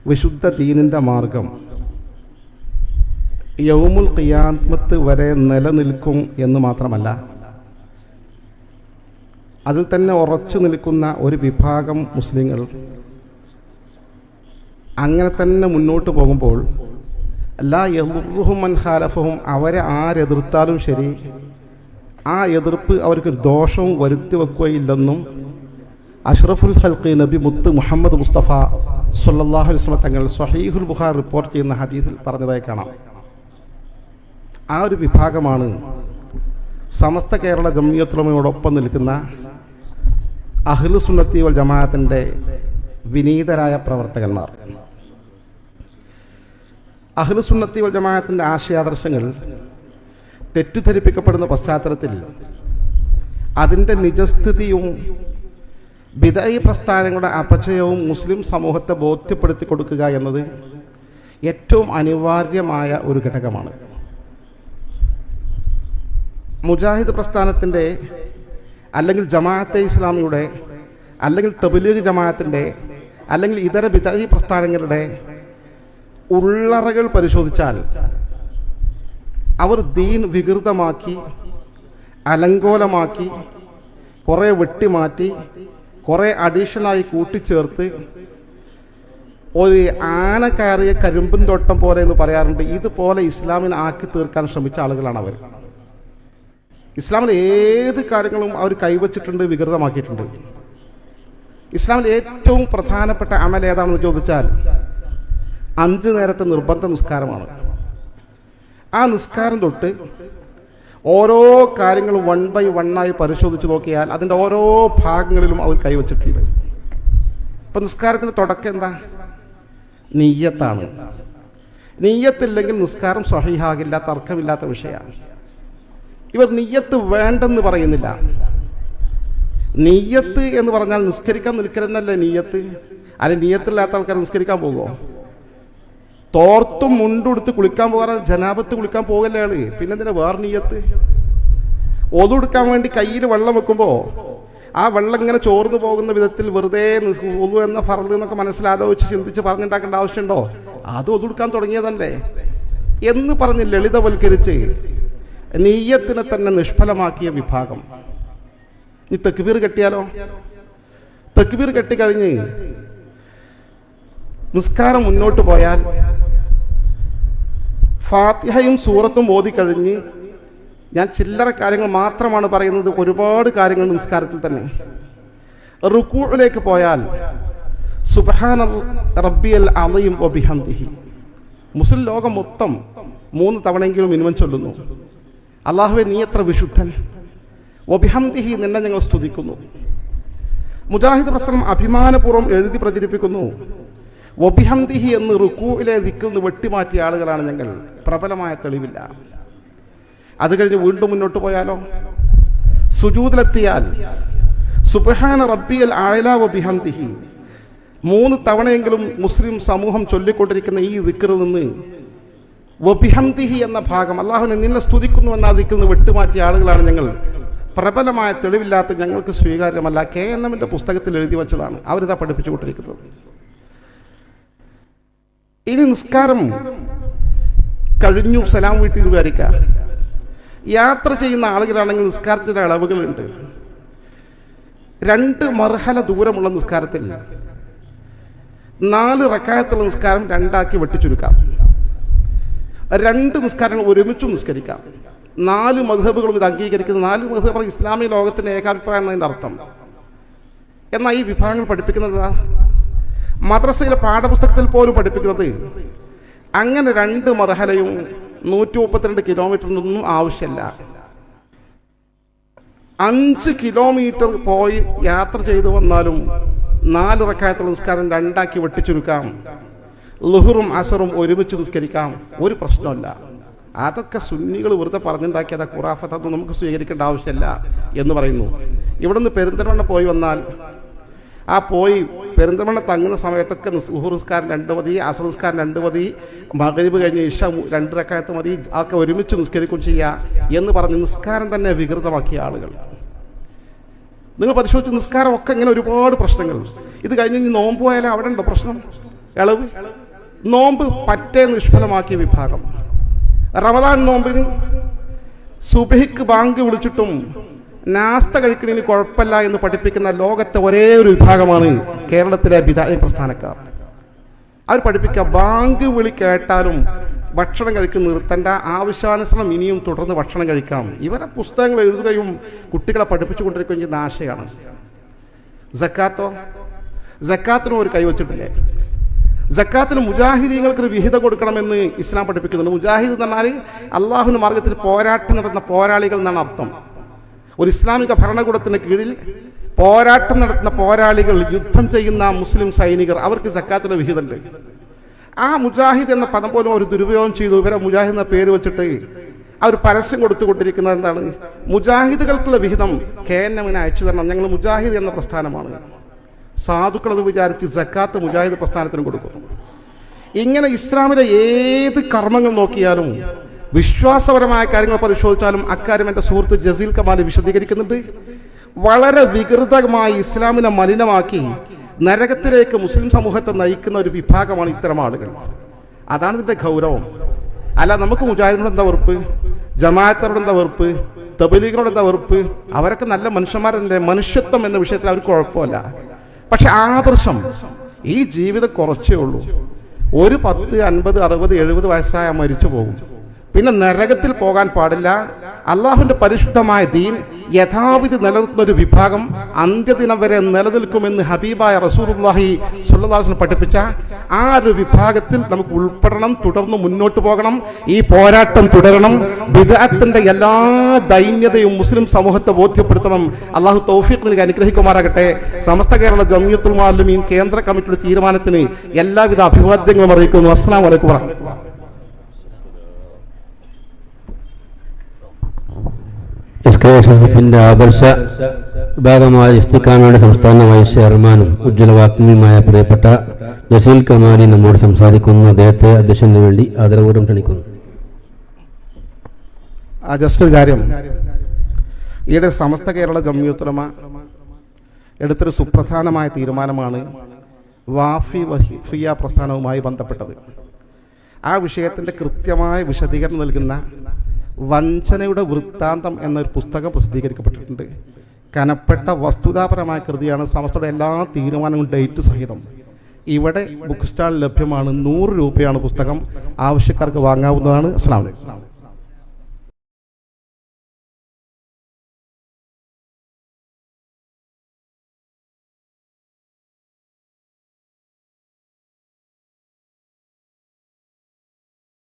വിശുദ്ധ ദീനിൻ്റെ മാർഗം യൗമുൽ ഖിയാമത്ത് വരെ നിലനിൽക്കും എന്ന് മാത്രമല്ല, അതിൽ തന്നെ ഉറച്ചു നിൽക്കുന്ന ഒരു വിഭാഗം മുസ്ലിങ്ങൾ അങ്ങനെ തന്നെ മുന്നോട്ട് പോകുമ്പോൾ ലാ യദുർറുഹും മൻ ഖാലഫഹും, അവരെ ആരെതിർത്താലും ശരി ആ എതിർപ്പ് അവർക്ക് ദോഷവും വരുത്തി വെക്കുകയില്ലെന്നും അഷ്റഫുൽ ഖൽഖി നബി മുത്ത് മുഹമ്മദ് മുസ്തഫ സല്ലല്ലാഹു അലൈഹി വസല്ലം തങ്ങൾ സ്വഹീഹുൽ ബുഖാരി റിപ്പോർട്ട് ചെയ്യുന്ന ഹദീസിൽ പറഞ്ഞതായി കാണാം. ആ ഒരു വിഭാഗമാണ് സമസ്ത കേരള ജംഇയ്യത്തുൽ ഉലമയോടൊപ്പം നിൽക്കുന്ന അഹ്ലു സുന്നത്തി വൽ ജമാഅത്തിൻ്റെ വിനീതരായ പ്രവർത്തകന്മാർ. അഹ്ലു സുന്നത്തി വൽ ജമാഅത്തിൻ്റെ ആശയാദർശങ്ങൾ തെറ്റിദ്ധരിപ്പിക്കപ്പെടുന്ന പശ്ചാത്തലത്തിൽ അതിൻ്റെ നിജസ്ഥിതിയും ബിദഈ പ്രസ്ഥാനങ്ങളുടെ അപചയവും മുസ്ലിം സമൂഹത്തെ ബോധ്യപ്പെടുത്തി കൊടുക്കുക എന്നത് ഏറ്റവും അനിവാര്യമായ ഒരു ഘടകമാണ്. മുജാഹിദ് പ്രസ്ഥാനത്തിൻ്റെ അല്ലെങ്കിൽ ജമാഅത്തെ ഇസ്ലാമിയുടെ അല്ലെങ്കിൽ തബ്ലീഗ് ജമാഅത്തിൻ്റെ അല്ലെങ്കിൽ ഇതര ബിദഈ പ്രസ്ഥാനങ്ങളുടെ ഉള്ളറകൾ പരിശോധിച്ചാൽ അവർ ദീൻ വികൃതമാക്കി, അലങ്കോലമാക്കി, കുറേ വെട്ടിമാറ്റി, കുറേ അഡീഷണലായി കൂട്ടിച്ചേർത്ത് ഒരു ആന കയറിയ കരിമ്പും തോട്ടം പോലെ എന്ന് പറയാറുണ്ട്. ഇതുപോലെ ഇസ്ലാമിനെ ആക്കി തീർക്കാൻ ശ്രമിച്ച ആളുകളാണ് അവർ. ഇസ്ലാമിൽ ഏത് കാര്യങ്ങളും അവർ കൈവച്ചിട്ടുണ്ട്, വികൃതമാക്കിയിട്ടുണ്ട്. ഇസ്ലാമിൽ ഏറ്റവും പ്രധാനപ്പെട്ട അമൽ ഏതാണെന്ന് ചോദിച്ചാൽ 5 നേരത്തെ നിർബന്ധ നിസ്കാരമാണ്. ആ നിസ്കാരം തൊട്ട് ഓരോ കാര്യങ്ങളും 1 by 1 പരിശോധിച്ച് നോക്കിയാൽ അതിൻ്റെ ഓരോ ഭാഗങ്ങളിലും അവർ കൈവച്ചിട്ടുണ്ട്. ഇപ്പം നിസ്കാരത്തിൻ്റെ തുടക്കം എന്താ? നിയ്യത്താണ്. നിയ്യത്തില്ലെങ്കിൽ നിസ്കാരം സ്വഹീഹാകില്ല, തർക്കമില്ലാത്ത വിഷയമാണ്. ഇവർ നിയ്യത്ത് വേണ്ടെന്ന് പറയുന്നില്ല. നിയ്യത്ത് എന്ന് പറഞ്ഞാൽ നിസ്കരിക്കാൻ നിൽക്കലെന്നല്ലേ നിയ്യത്ത്. അല്ലെ നിയ്യത്തില്ലാത്ത ആൾക്കാർ നിസ്കരിക്കാൻ പോകുമോ? തോർത്തും മുണ്ടെടുത്ത് കുളിക്കാൻ പോകാറ്, ജനാബത്ത് കുളിക്കാൻ പോകല്ലേ ആള്. പിന്നെന്തിനാ വേറെ നിയ്യത്ത്? ഒതുടുക്കാൻ വേണ്ടി കയ്യിൽ വെള്ളം വെക്കുമ്പോൾ ആ വെള്ളം ഇങ്ങനെ ചോർന്നു പോകുന്ന വിധത്തിൽ വെറുതെ ഒതു എന്ന ഫർള് എന്നൊക്കെ മനസ്സിലാലോചിച്ച് ചിന്തിച്ച് പറഞ്ഞുണ്ടാക്കേണ്ട ആവശ്യമുണ്ടോ? അത് ഒതുടുക്കാൻ തുടങ്ങിയതല്ലേ എന്ന് പറഞ്ഞ് ലളിതവൽക്കരിച്ച് നിയ്യത്തിനെ തന്നെ നിഷ്ഫലമാക്കിയ വിഭാഗം. ഈ തക്ബീർ കെട്ടിയാലോ? തക്ബീർ കെട്ടിക്കഴിഞ്ഞ് നിസ്കാരം മുന്നോട്ട് പോയാൽ ഫാത്തിഹയും സൂറത്തും ഓതിക്കഴിഞ്ഞ്, ഞാൻ ചില്ലറ കാര്യങ്ങൾ മാത്രമാണ് പറയുന്നത്, ഒരുപാട് കാര്യങ്ങൾ നിസ്കാരത്തിൽ തന്നെ. റുകൂഇലേക്ക് പോയാൽ സുബ്ഹാന റബ്ബിയൽ അളീം വബിഹംദിഹി, മുസ്ലിം ലോകം മൊത്തം 3 തവണയെങ്കിലും മിനിമം ചൊല്ലുന്നു. അല്ലാഹുവേ നീ എത്ര വിശുദ്ധൻ, വബിഹംദിഹി നിന്നെ ഞങ്ങൾ സ്തുതിക്കുന്നു. മുജാഹിദ് പ്രസ്ഥാനം അഭിമാനപൂർവ്വം എഴുതി പ്രചരിപ്പിക്കുന്നു, വബിഹംദിഹി എന്ന് റുകൂഇലെ ദിക്റിൽ നിന്ന് വെട്ടിമാറ്റിയ ആളുകളാണ് ഞങ്ങൾ. പ്രബലമായ തെളിവില്ല. അത് കഴിഞ്ഞ് വീണ്ടും മുന്നോട്ട് പോയാലോ, സുജൂദിലെത്തിയാൽ സുബ്ഹാന റബ്ബിയൽ അഅ്ലാ വബിഹംദിഹി 3 തവണയെങ്കിലും മുസ്ലിം സമൂഹം ചൊല്ലിക്കൊണ്ടിരിക്കുന്ന ഈ ദിക്റിൽ നിന്ന് വബിഹംദിഹി എന്ന ഭാഗം, അല്ലാഹുവിനെ നിന്നെ സ്തുതിക്കുന്നു എന്ന ദിക്റിൽ നിന്ന് വെട്ടിമാറ്റിയ ആളുകളാണ് ഞങ്ങൾ. പ്രബലമായ തെളിവില്ലാത്ത ഞങ്ങൾക്ക് സ്വീകാര്യമല്ല. KNMന്റെ പുസ്തകത്തിൽ എഴുതി വച്ചതാണ്, അവരിതാ പഠിപ്പിച്ചുകൊണ്ടിരിക്കുന്നത്. ഇനി നിസ്കാരം കഴിഞ്ഞു, സലാം വീട്ടിൽ വിചാരിക്കുക. യാത്ര ചെയ്യുന്ന ആളുകളാണെങ്കിൽ നിസ്കാരത്തിൻ്റെ അളവുകളുണ്ട്. 2 മർഹല ദൂരമുള്ള നിസ്കാരത്തിൽ 4 റക്അത്തുള്ള നിസ്കാരം 2 വെട്ടിച്ചുരുക്കാം. 2 നിസ്കാരങ്ങൾ ഒരുമിച്ചും നിസ്കരിക്കാം. 4 മദ്ഹബുകളും ഇത് അംഗീകരിക്കുന്ന 4 മദ്ഹബുകൾ ഇസ്ലാമിക ലോകത്തിൻ്റെ ഏകാഭിപ്രായം എന്നതിൻ്റെ അർത്ഥം. എന്നാൽ ഈ വിഭാഗങ്ങൾ പഠിപ്പിക്കുന്നത് മദ്രസയിലെ പാഠപുസ്തകത്തിൽ പോലും പഠിപ്പിക്കുന്നത് അങ്ങനെ 2 മർഹലയും 132 കിലോമീറ്ററിനൊന്നും ആവശ്യമില്ല. 5 കിലോമീറ്റർ പോയി യാത്ര ചെയ്തു വന്നാലും 4 റക്അത്തുള്ള നിസ്കാരം 2 വെട്ടിച്ചുരുക്കാം. ളുഹറും അസറും ഒരുമിച്ച് നിസ്കരിക്കാം, ഒരു പ്രശ്നമല്ല. അതൊക്കെ സുന്നികൾ വെറുതെ പറഞ്ഞുണ്ടാക്കിയത് ഖുറാഫത്ത്, അതൊന്നും നമുക്ക് സ്വീകരിക്കേണ്ട ആവശ്യമില്ല എന്ന് പറയുന്നു. ഇവിടെ നിന്ന് പെരിന്തൽമണ്ണ പോയി വന്നാൽ ആ പോയി പെരിന്തൽമണ്ണ തങ്ങുന്ന സമയത്തൊക്കെ ളുഹർ നിസ്കാരം 2 മതി, അസർ നിസ്കാരം 2 മതി, മഗ്രിബ് കഴിഞ്ഞ് ഇശ 2 റക്അത്ത് മതി, അതൊക്കെ ഒരുമിച്ച് നിസ്കരിക്കും ചെയ്യുക എന്ന് പറഞ്ഞ് നിസ്കാരം തന്നെ വികൃതമാക്കിയ ആളുകൾ. നിങ്ങൾ പരിശോധിച്ച് നിസ്കാരം ഒക്കെ ഇങ്ങനെ ഒരുപാട് പ്രശ്നങ്ങൾ. ഇത് കഴിഞ്ഞ് നോമ്പ് പോയാലും അവിടെ ഉണ്ടോ പ്രശ്നം? ഇളവ്. നോമ്പ് പറ്റേ നിഷ്ഫലമാക്കിയ വിഭാഗം. റമദാൻ നോമ്പിന് സുബഹിക്ക് ബാങ്ക് വിളിച്ചിട്ടും നാസ്ത കഴിക്കണതിന് കുഴപ്പമില്ല എന്ന് പഠിപ്പിക്കുന്ന ലോകത്തെ ഒരേ ഒരു വിഭാഗമാണ് കേരളത്തിലെ ബിദഅ പ്രസ്ഥാനക്കാർ. അവർ പഠിപ്പിക്കുക ബാങ്ക് വിളി കേട്ടാലും ഭക്ഷണം കഴിക്കുന്ന നിർത്തേണ്ട, ആവശ്യാനുസരണം ഇനിയും തുടർന്ന് ഭക്ഷണം കഴിക്കാം. ഇവരെ പുസ്തകങ്ങൾ എഴുതുകയും കുട്ടികളെ പഠിപ്പിച്ചുകൊണ്ടിരിക്കുകയും ചെയ്യുന്ന ആശയമാണ്. സക്കാത്തോ? സക്കാത്തിനും ഒരു കൈവച്ചിട്ടില്ലേ? സക്കാത്തിന് മുജാഹിദീങ്ങൾക്കൊരു വിഹിതം കൊടുക്കണമെന്ന് ഇസ്ലാം പഠിപ്പിക്കുന്നുണ്ട്. മുജാഹിദ് എന്ന് പറഞ്ഞാൽ അള്ളാഹുവിൻ്റെ മാർഗത്തിൽ പോരാട്ടം നടത്തുന്ന പോരാളികൾ എന്നാണ് അർത്ഥം. ഒരു ഇസ്ലാമിക ഭരണകൂടത്തിന് കീഴിൽ പോരാട്ടം നടത്തുന്ന പോരാളികൾ, യുദ്ധം ചെയ്യുന്ന മുസ്ലിം സൈനികർ, അവർക്ക് സക്കാത്തിൻ്റെ വിഹിതമുണ്ട്. ആ മുജാഹിദ് എന്ന പദം പോലും ഒരു ദുരുപയോഗം ചെയ്തു. ഇവരെ മുജാഹിദ് എന്ന പേര് വെച്ചിട്ട് അവർ പരസ്യം കൊടുത്തുകൊണ്ടിരിക്കുന്നത് എന്താണ്? മുജാഹിദുകൾക്കുള്ള വിഹിതം KNM-ന് അയച്ചു തരണം, ഞങ്ങൾ മുജാഹിദ് എന്ന പ്രസ്ഥാനമാണ്. സാധുക്കളത് വിചാരിച്ച് സക്കാത്ത് മുജാഹിദ് പ്രസ്ഥാനത്തിനും കൊടുക്കുന്നു. ഇങ്ങനെ ഇസ്ലാമിലെ ഏത് കർമ്മങ്ങൾ നോക്കിയാലും, വിശ്വാസപരമായ കാര്യങ്ങൾ പരിശോധിച്ചാലും അക്കാര്യം എൻ്റെ സുഹൃത്ത് ജസീൽ കമാൽ വിശദീകരിക്കുന്നുണ്ട്. വളരെ വികൃതമായി ഇസ്ലാമിനെ മലിനമാക്കി നരകത്തിലേക്ക് മുസ്ലിം സമൂഹത്തെ നയിക്കുന്ന ഒരു വിഭാഗമാണ് ഇത്തരം ആളുകൾ. അതാണ് ഇതിൻ്റെ ഗൗരവം. അല്ല, നമുക്ക് മുജാഹിദിനോട് എന്താ വെറുപ്പ്, ജമാഅത്തിനോട് എന്താ വെറുപ്പ്, തബ്ലീഗിനോട് എന്താ വെറുപ്പ്? അവരൊക്കെ നല്ല മനുഷ്യന്മാരല്ലേ. മനുഷ്യത്വം എന്ന വിഷയത്തിൽ അവർക്ക് കുഴപ്പമില്ല. പക്ഷെ ആദർശം, ഈ ജീവിതം കുറച്ചേ ഉള്ളൂ. ഒരു 10, 50, 60, 70 വയസ്സായ മരിച്ചു പോകും. പിന്നെ നരകത്തിൽ പോകാൻ പാടില്ല. അള്ളാഹുവിൻ്റെ പരിശുദ്ധമായ ദീൻ യഥാവിധി നിലനിർത്തുന്ന ഒരു വിഭാഗം അന്ത്യദിനം വരെ നിലനിൽക്കുമെന്ന് ഹബീബായ റസൂലുള്ളാഹി സ്വല്ലല്ലാഹു അലൈഹി വസല്ലം പഠിപ്പിച്ച ആ ഒരു വിഭാഗത്തിൽ നമുക്ക് ഉൾപ്പെടണം. തുടർന്ന് മുന്നോട്ട് പോകണം. ഈ പോരാട്ടം തുടരണം. ബിദ്അത്തിന്റെ എല്ലാ ദൈന്യതയും മുസ്ലിം സമൂഹത്തെ ബോധ്യപ്പെടുത്തണം. അള്ളാഹു തൗഫീഖ് നൽകി അനുഗ്രഹിക്കുമാറാകട്ടെ. സമസ്ത കേരള ജംഇയ്യത്തുൽ മുഅല്ലിമീൻ കേന്ദ്ര കമ്മിറ്റിയുടെ തീരുമാനത്തിന് എല്ലാവിധ അഭിവാദ്യങ്ങളും അറിയിക്കുന്നു. അസ്സലാമു അലൈക്കും വറഹ്മത്തുള്ളാഹി. SKSSF-ന്റെ ആദർശ വിഭാഗമായ ഇസ്തിഖാമയുടെ സംസ്ഥാന വൈസ് ചെയർമാനും ഉജ്ജ്വലവാഗ്മിയുമായ പ്രിയപ്പെട്ട ജസീൽ കമാലി നമ്മോട് സംസാരിക്കുന്നു. അദ്ദേഹത്തെ അധ്യക്ഷന് വേണ്ടി ആദരപൂർവ്വം ക്ഷണിക്കുന്നു. ജസ്റ്റ് ഒരു കാര്യം, ഈയിടെ സമസ്ത കേരള ജംഇയ്യത്തുൽ ഉലമ എടുത്തൊരു സുപ്രധാനമായ തീരുമാനമാണ് വാഫി വഹിഫിയ പ്രസ്ഥാനവുമായി ബന്ധപ്പെട്ടത്. ആ വിഷയത്തിൻ്റെ കൃത്യമായ വിശദീകരണം നൽകുന്ന വഞ്ചനയുടെ വൃത്താന്തം എന്നൊരു പുസ്തകം പ്രസിദ്ധീകരിക്കപ്പെട്ടിട്ടുണ്ട്. കനപ്പെട്ട വസ്തുതാപരമായ കൃതിയാണ്. സമസ്തയുടെ എല്ലാ തീരുമാനങ്ങളും ഡേറ്റ് സഹിതം ഇവിടെ ബുക്ക് സ്റ്റാളിൽ ലഭ്യമാണ്. 100 രൂപയാണ് പുസ്തകം. ആവശ്യക്കാർക്ക് വാങ്ങാവുന്നതാണ്. അസ്സലാമു അലൈക്കും.